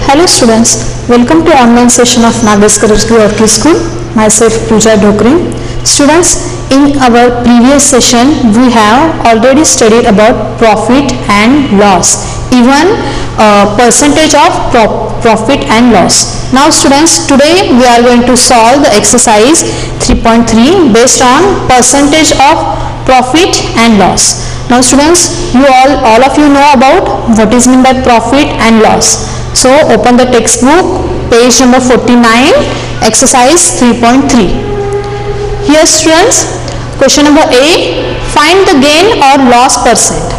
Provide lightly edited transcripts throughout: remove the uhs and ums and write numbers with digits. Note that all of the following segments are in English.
Hello students, welcome to online session of Nagas Karaski Orki School. Myself Pooja Dokri. Students, in our previous session we have already studied about profit and loss, even percentage of profit and loss. Now students, today we are going to solve the exercise 3.3 based on percentage of profit and loss. Now students, you all of you know about what is meant by profit and loss. So open the textbook, page number 49, exercise 3.3. Here students, question number A, find the gain or loss percent.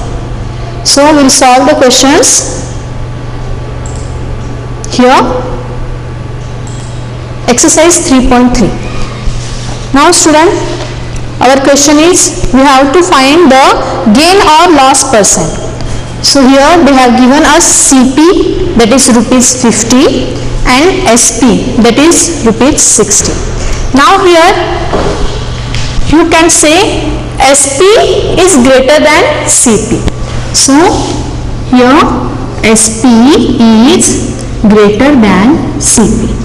So we will solve the questions here. Exercise 3.3. Now student, our question is, we have to find the gain or loss percent. So here they have given us CP, that is rupees 50, and SP, that is rupees 60. Now here you can say SP is greater than CP. So here SP is greater than CP.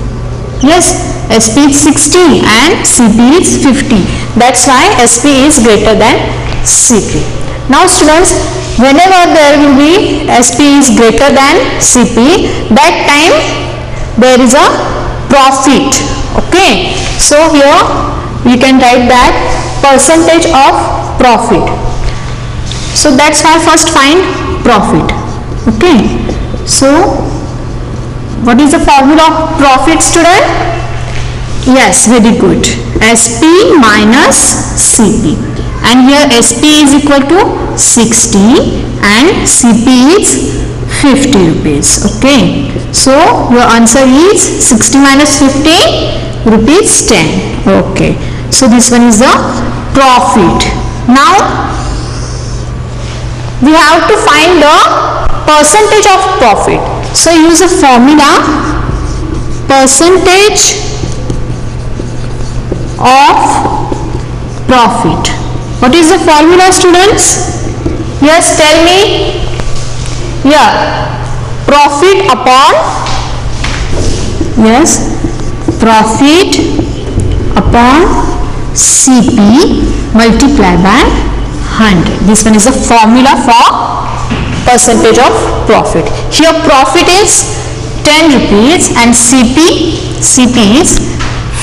Yes, SP is 60 and CP is 50. That's why SP is greater than CP. Now students, whenever there will be SP is greater than CP, that time there is a profit. Okay, so here we can write that percentage of profit. So that's why first find profit. Okay, so what is the formula of profit, student? Yes, very good. SP minus CP. And here SP is equal to 60 and CP is 50 rupees. Okay. So your answer is 60 minus 50 rupees 10. Okay. So this one is the profit. Now we have to find the percentage of profit. So use a formula, percentage of profit. What is the formula, students? Yes, tell me. Yeah, profit upon, yes, profit upon CP multiplied by 100. This one is the formula for percentage of profit. Here profit is 10 rupees and CP is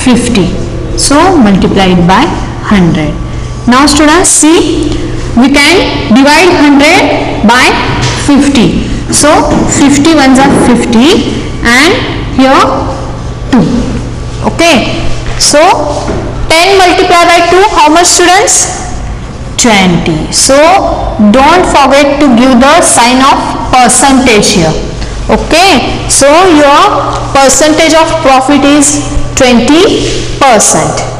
50. So multiplied by 100. Now students, see, we can divide 100 by 50. So 50 ones are 50 and here 2. Okay. So 10 multiplied by 2, how much students? 20. So don't forget to give the sign of percentage here. Okay. So your percentage of profit is 20%.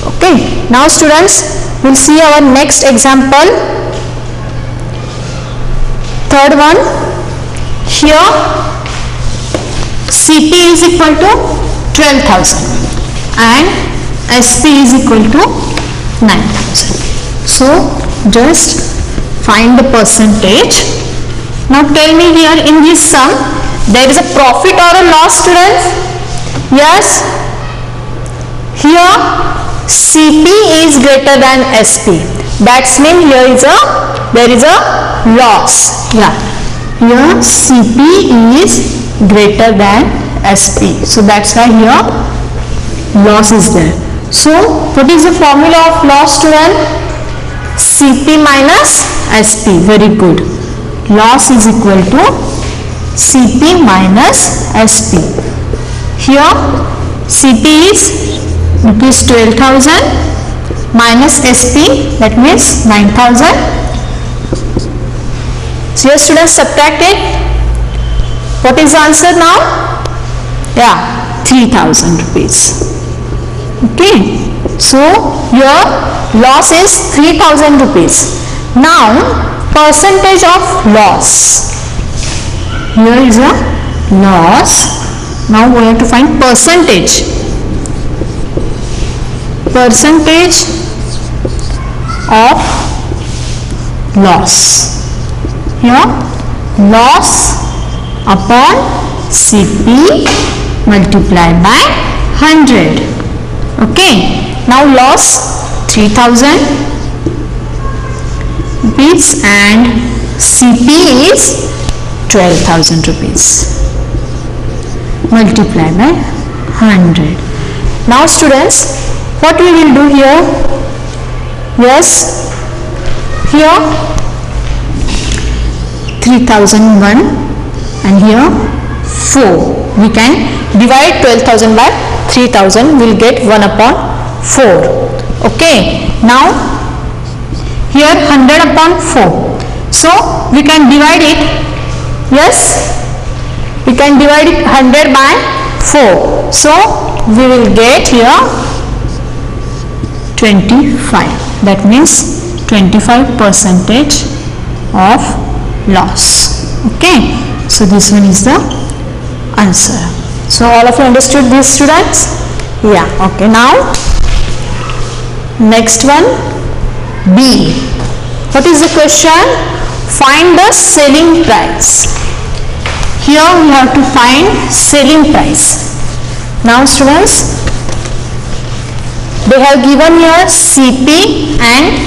Okay, now students, we'll see our next example. Third one, here CP is equal to 12,000 and SP is equal to 9,000. So just find the percentage. Now tell me, here in this sum, there is a profit or a loss, students? Yes, here CP is greater than SP. That's mean there is a loss. Yeah. Here CP is greater than SP. So that's why here loss is there. So what is the formula of loss, student? CP minus SP. Very good. Loss is equal to CP minus SP. Here CP is rupees 12,000 minus SP, that means 9,000. So here students, subtract it. What is the answer now? Yeah, 3,000 rupees. Okay. So your loss is 3,000 rupees. Now percentage of loss. Here is a loss. Now we have to find percentage. Percentage of loss. Here loss upon CP multiplied by 100. Okay. Now loss 3000 rupees and CP is 12,000 rupees multiplied by 100. Now students, what we will do here? Yes, here 3001 and here 4. We can divide 12,000 by 3000, we will get 1 upon 4. Okay, now here 100 upon 4. So we can divide it. Yes, we can divide it 100 by 4. So we will get here 25. That means 25% of loss. Okay, so this one is the answer. So all of you understood this, students? Yeah. Okay, now next one, B. What is the question? Find the selling price. Here we have to find selling price. Now students, they have given here CP and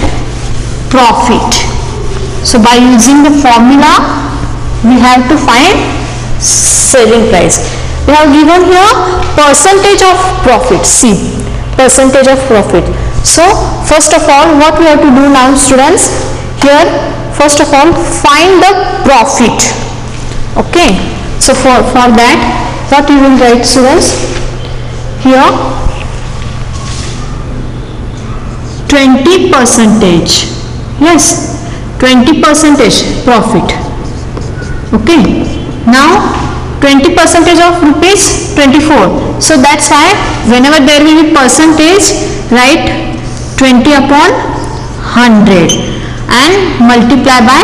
profit. So by using the formula, we have to find selling price. They have given here percentage of profit, C, percentage of profit. So first of all, what we have to do now, students? Here first of all, find the profit. Okay, so for that, what you will write, students? Here 20%. Yes, 20% profit. Okay, now 20% of rupees 24. So that's why whenever there will be percentage, write 20 upon 100 and multiply by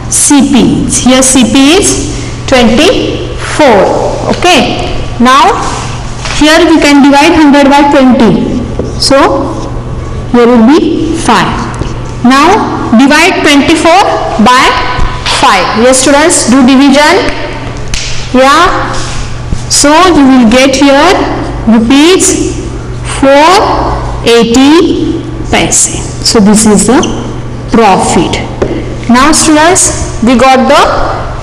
CP. Here CP is 24. Okay, now here we can divide 100 by 20. So here will be 5. Now divide 24 by 5. Yes students, do division. Yeah. So you will get here rupees 480 paise. So this is the profit. Now students, we got the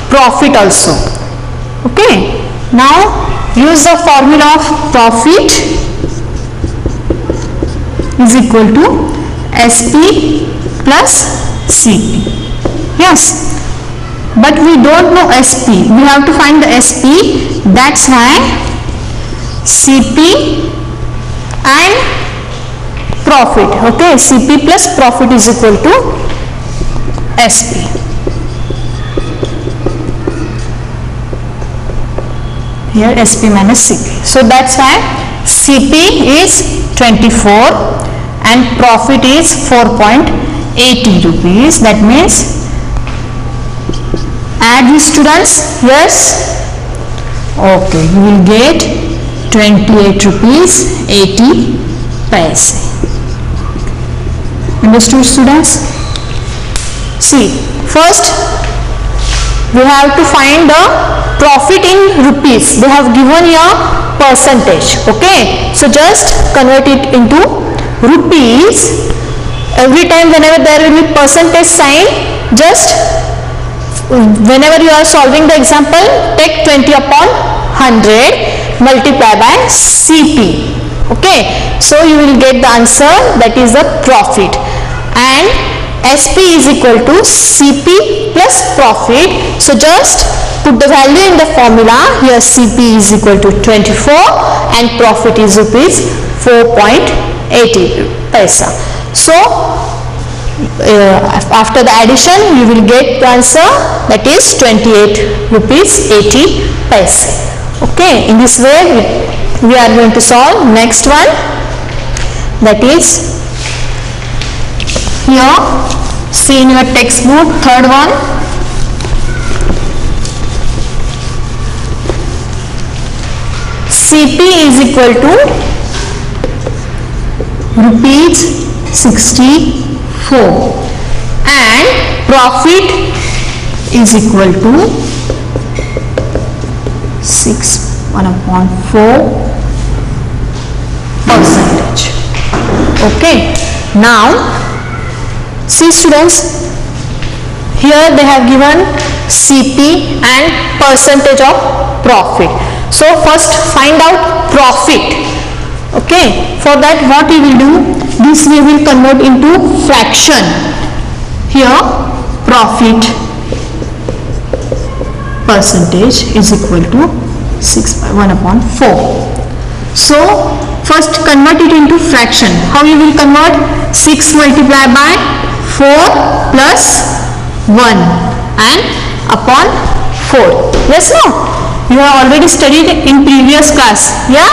profit also. Okay. Now use the formula of profit is equal to SP plus CP. Yes, but we don't know SP. We have to find the SP. That's why CP and profit. Okay, CP plus profit is equal to SP. Here SP minus CP. So that's why CP is 24 and profit is 4.80 rupees. That means add these, students. Yes. Okay, you will get 28 rupees 80 paise. Understood, students? See, first we have to find the profit in rupees. They have given here percentage. Okay, so just convert it into rupees. Every time whenever there will be percentage sign, just whenever you are solving the example, take 20 upon 100 multiply by CP. Okay, so you will get the answer, that is the profit, and SP is equal to CP plus profit. So just put the value in the formula. Here CP is equal to 24 and profit is rupees 4.80 paisa. So after the addition you will get the answer, that is 28 rupees 80 paise. Okay, in this way we are going to solve next one, that is here, see in your textbook, third one. CP is equal to rupees 64 and profit is equal to 6 1/4 percentage. Okay, now see students, here they have given CP and percentage of profit. So first find out profit. Okay, for that what we will do, this we will convert into fraction. Here profit percentage is equal to 6/1/4. So first convert it into fraction. How you will convert? 6 multiplied by 4 plus 1 and upon 4. Yes, no? You have already studied in previous class. Yeah?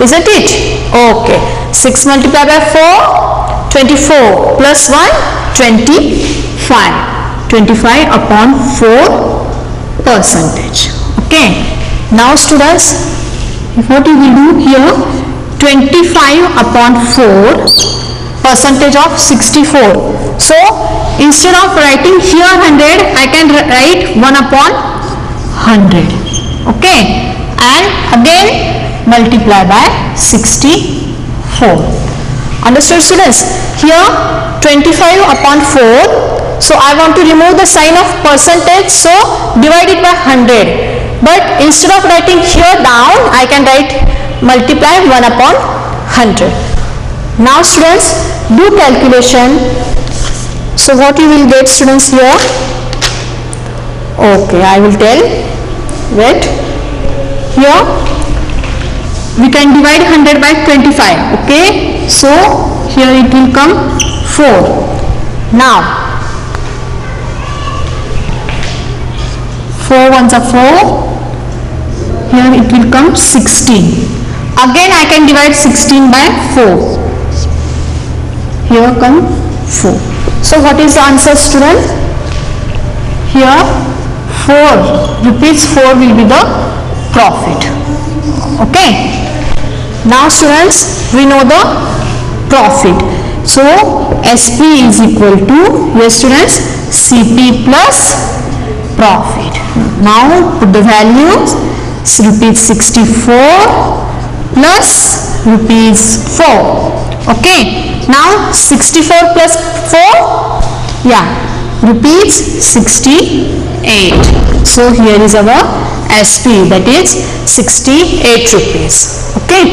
Isn't it? Okay. 6 multiplied by 4, 24 plus 1, 25. 25 upon 4 percentage. Okay. Now students, what you will do here, 25 upon 4 percentage of 64. So instead of writing here 100, I can write 1/100. Okay, and again multiply by 64. Understood students? Here 25 upon 4. So I want to remove the sign of percentage, so divide it by 100. But instead of writing here down, I can write multiply 1/100. Now students, do calculation. So what you will get students here? Okay, I will tell. Wait. Here we can divide 100 by 25. Okay. So here it will come 4. Now 4 ones are 4. Here it will come 16. Again I can divide 16 by 4. Here come 4. So what is the answer student? Here 4 rupees 4 will be the profit. Okay. Now students, we know the profit. So SP is equal to, yes students, CP plus profit. Now put the values, rupees 64 plus rupees 4. Okay. Now 64 plus 4, yeah, rupees 68. So here is our SP, that is 68 rupees. Okay.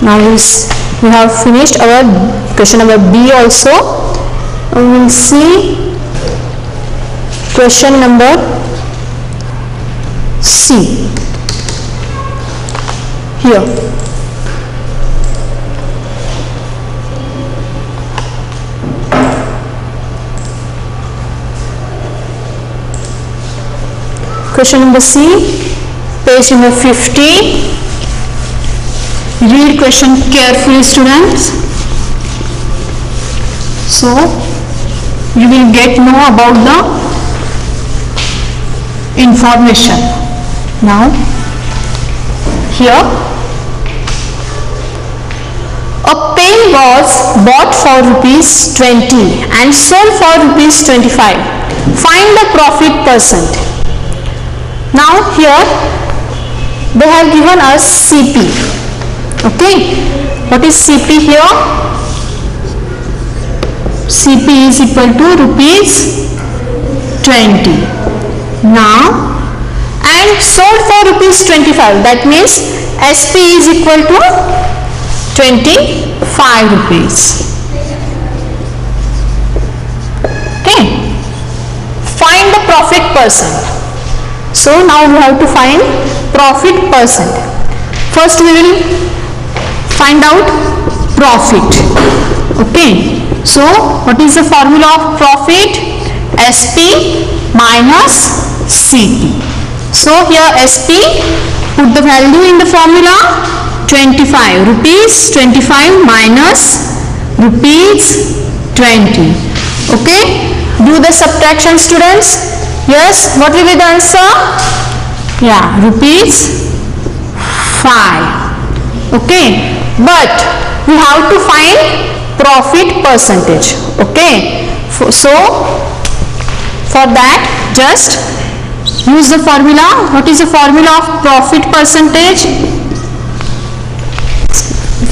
Now we have finished our question number B also. We will see question number C. Here. Question number C, page number 50. Read question carefully students. So you will get know about the information. Now here a pen was bought for rupees 20 and sold for rupees 25. Find the profit percent. Now here they have given us CP. Okay, what is CP here? CP is equal to rupees 20. Now and sold for rupees 25. That means SP is equal to 25 rupees. Okay, find the profit percent. So now we have to find profit percent. First we will find out profit. Okay. So what is the formula of profit? SP minus CP. So here SP, put the value in the formula, 25. Rupees 25 minus rupees 20. Okay. Do the subtraction students. Yes, what will be the answer? Yeah, rupees 5. Okay, but we have to find profit percentage. Okay, so for that just use the formula. What is the formula of profit percentage?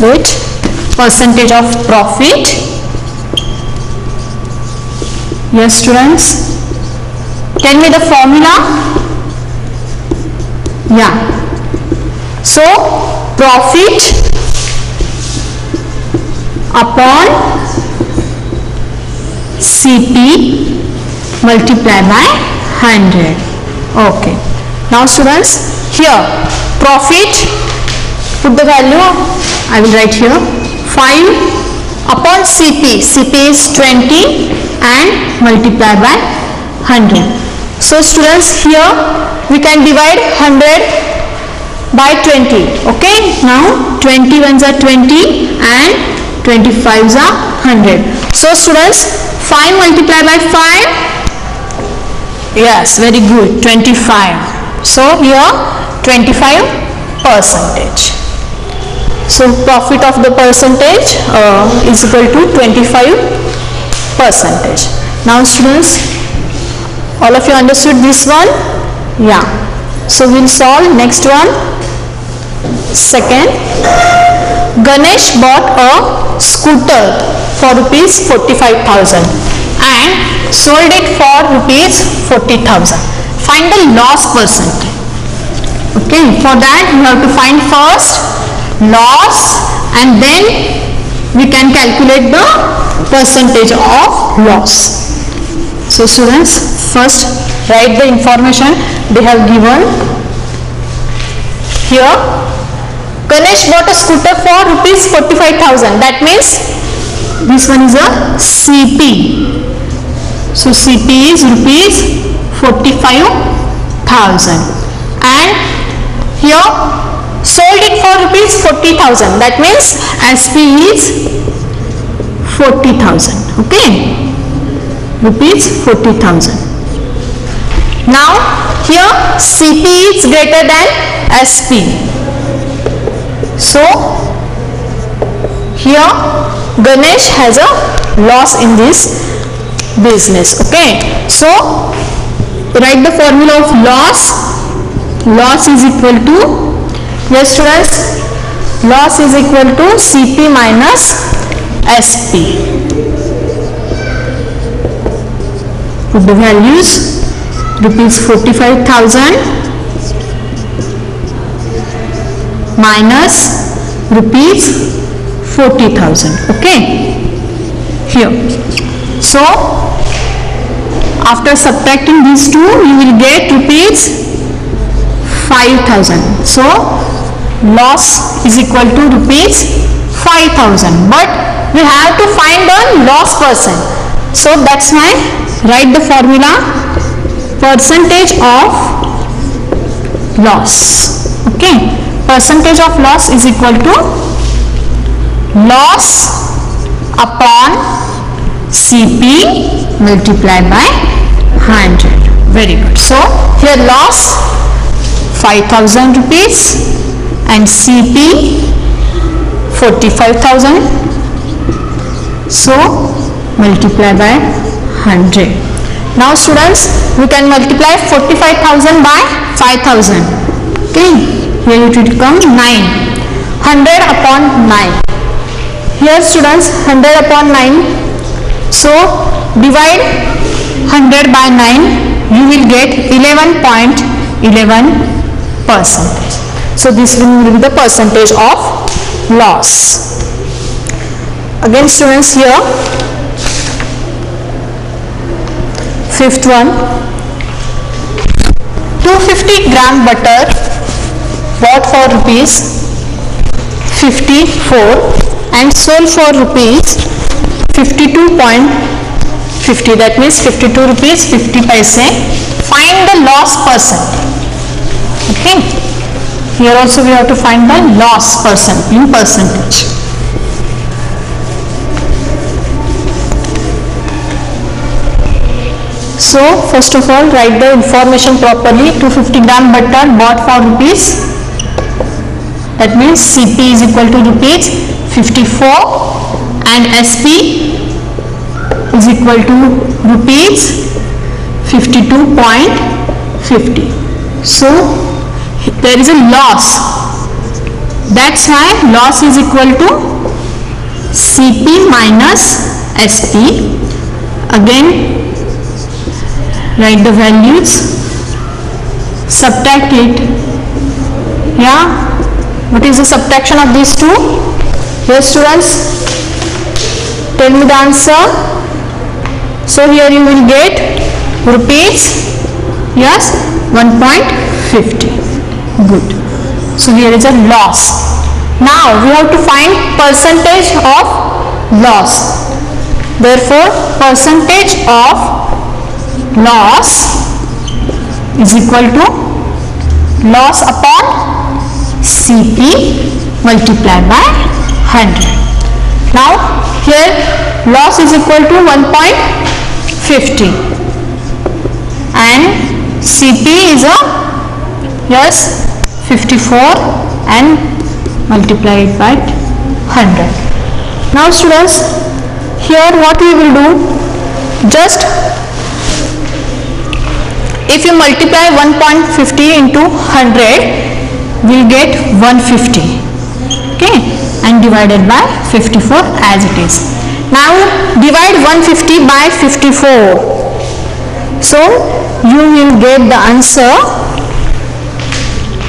Wait, percentage of profit. Yes students, tell me the formula. Yeah, so profit upon CP multiplied by 100. Okay, now students, here profit, put the value, I will write here 5 upon CP, CP is 20 and multiply by 100. So students, here we can divide 100 by 20. Okay, now 20 ones are 20 and 25s are 100. So students, 5 multiplied by 5, yes, very good, 25. So here 25 percentage. So profit of the percentage is equal to 25 percentage. Now students, all of you understood this one? Yeah. So we'll solve next one. Second, Ganesh bought a scooter for rupees 45,000 and sold it for rupees 40,000. Find the loss percentage. Okay, for that we have to find first loss and then we can calculate the percentage of loss. So students, first write the information they have given here. Ganesh bought a scooter for rupees 45,000. That means this one is a CP. So CP is rupees 45,000 and here sold it for rupees 40,000. That means SP is 40,000. Okay, rupees 40,000. Now here CP is greater than SP. So here Ganesh has a loss in this business. Okay, so write the formula of loss. Loss is equal to, yes students, loss is equal to CP minus SP. Put the values, rupees 45,000 minus rupees 40,000. Okay, here. So after subtracting these two, you will get rupees 5,000. So loss is equal to rupees 5,000. But we have to find the loss percent. So that's why write the formula, percentage of loss. Okay, percentage of loss is equal to loss upon CP multiplied by 100. Very good. So here loss 5,000 rupees and CP 45,000. So multiply by 100. Now students, we can multiply 45,000 by 5,000. Okay, here it will come 9. 100 upon 9. Here students, 100 upon 9. So divide 100 by 9. You will get 11.11%. So this will be the percentage of loss. Again students, here fifth one, 250 gram butter bought for rupees 54 and sold for rupees 52.50. That means 52 rupees 50 paise. Find the loss percent. Okay, here also we have to find the loss percent in percentage. So first of all, write the information properly. 250 gram butter bought for rupees, that means CP is equal to rupees 54 and SP is equal to rupees 52.50. 50. So there is a loss. That's why loss is equal to CP minus SP. Again write the values, subtract it. Yeah, what is the subtraction of these two? Yes students, tell me the answer. So here you will get rupees, yes, 1.50. Good. So here is a loss. Now we have to find percentage of loss. Therefore percentage of loss is equal to loss upon CP multiplied by 100. Now here loss is equal to 1.50 and CP is a, yes, 54 and multiply it by 100. Now students, here what we will do, just if you multiply 1.50 into 100, we will get 150, okay, and divided by 54 as it is. Now divide 150 by 54. So you will get the answer,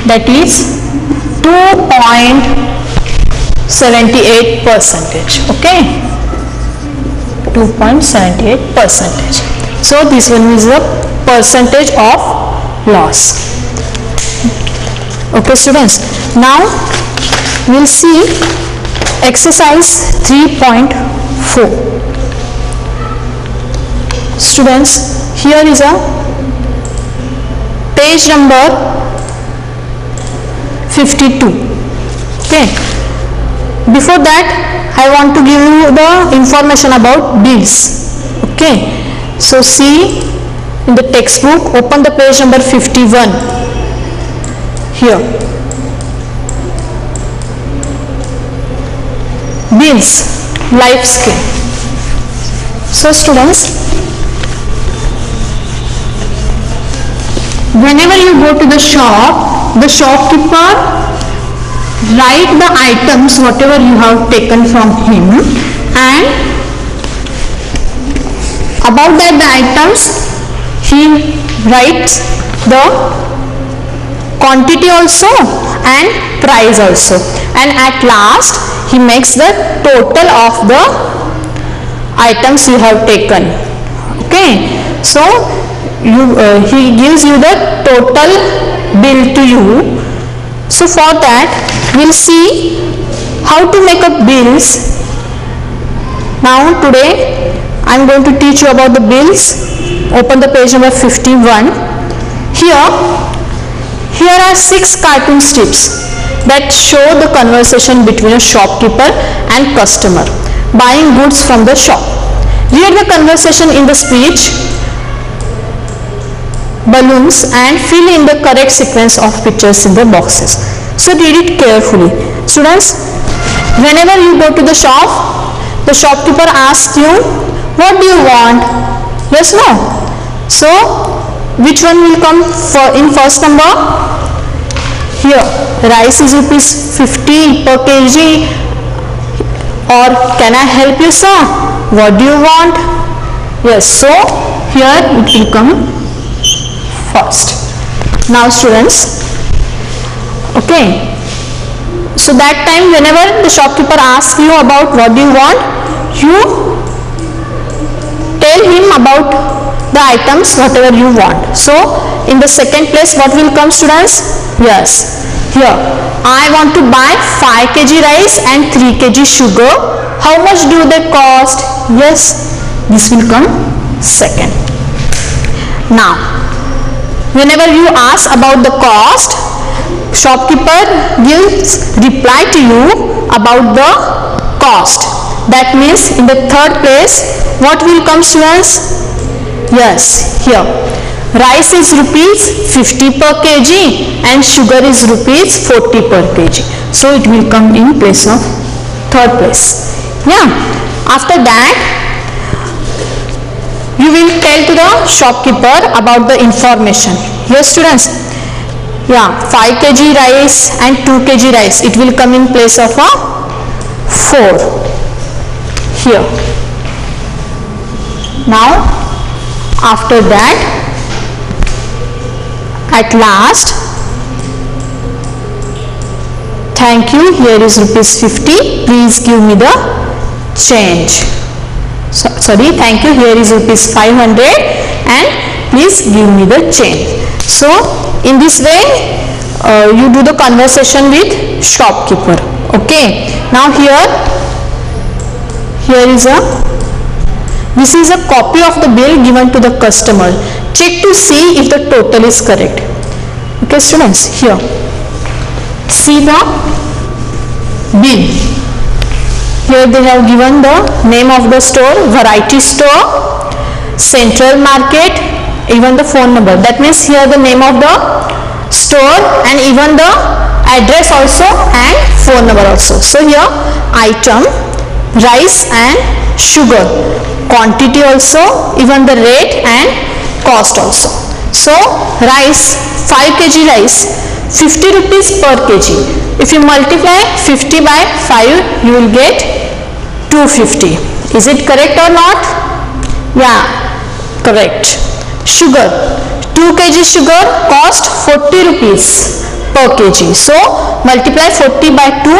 that is 2.78 percentage. Okay, 2.78 percentage. So this one is the percentage of loss. Okay students, now we will see exercise 3.4. Students, here is a page number 52. Okay, before that I want to give you the information about bills. Okay, so see in the textbook, open the page number 51. Here, bills, life skill. So students, whenever you go to the shop, the shopkeeper write the items whatever you have taken from him, and about that the items he writes the quantity also and price also, and at last he makes the total of the items you have taken. Okay, so he gives you the total bill to you. So for that we'll see how to make up bills. Now today I am going to teach you about the bills. Open the page number 51. Here are 6 cartoon strips that show the conversation between a shopkeeper and customer buying goods from the shop. Read the conversation in the speech balloons and fill in the correct sequence of pictures in the boxes. So read it carefully. Students, whenever you go to the shop, the shopkeeper asks you, what do you want? Yes, no? So which one will come in first number? Here, rice is rupees 50 per kg, or can I help you sir? What do you want? Yes, so here it will come first. Now students, okay, so that time whenever the shopkeeper asks you about what do you want, you tell him about the items whatever you want. So in the second place what will come students? Yes, here I want to buy 5 kg rice and 3 kg sugar. How much do they cost? Yes, this will come second. Now whenever you ask about the cost, shopkeeper gives reply to you about the cost. That means in the third place what will come students? Yes, here rice is rupees 50 per kg and sugar is rupees 40 per kg. So it will come in place of third place. Yeah. After that you will tell to the shopkeeper about the information. Here students, yeah, 5 kg rice and 2 kg rice, it will come in place of a 4 here. Now after that, at last, thank you, here is rupees 50, please give me the change. Sorry, thank you, here is rupees 500 and please give me the change. So in this way you do the conversation with shopkeeper. Okay, now this is a copy of the bill given to the customer. Check to see if the total is correct. Okay students, here see the bill. Here they have given the name of the store, Variety Store, Central Market, even the phone number. That means here the name of the store and even the address also and phone number also. So here item, rice and sugar, quantity also, even the rate and cost also. So rice, 5 kg rice, 50 rupees per kg. If you multiply 50 by 5, you will get 250. Is it correct or not? Yeah, correct. Sugar, 2 kg sugar cost 40 rupees per kg. So multiply 40 by 2,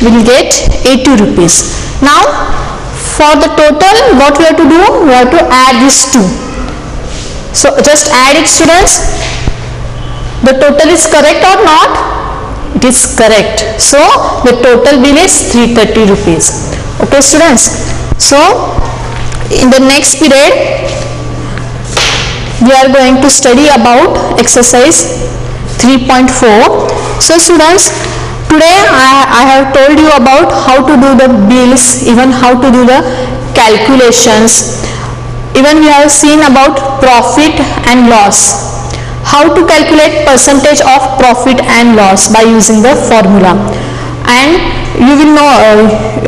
we will get 80 rupees. Now for the total, what we have to do? We have to add these two. So just add it students. The total is correct or not? It is correct. So the total bill is 330 rupees. Okay students. So in the next period we are going to study about exercise 3.4. So students, today I have told you about how to do the bills, even how to do the calculations. Even we have seen about profit and loss. How to calculate percentage of profit and loss by using the formula. And you will know,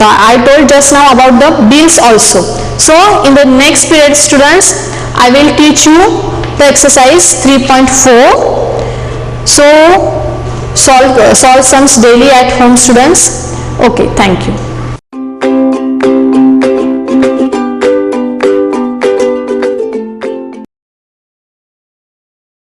I told just now about the bills also. So in the next period students, I will teach you the exercise 3.4. So solve sums daily at home students. Okay, thank you.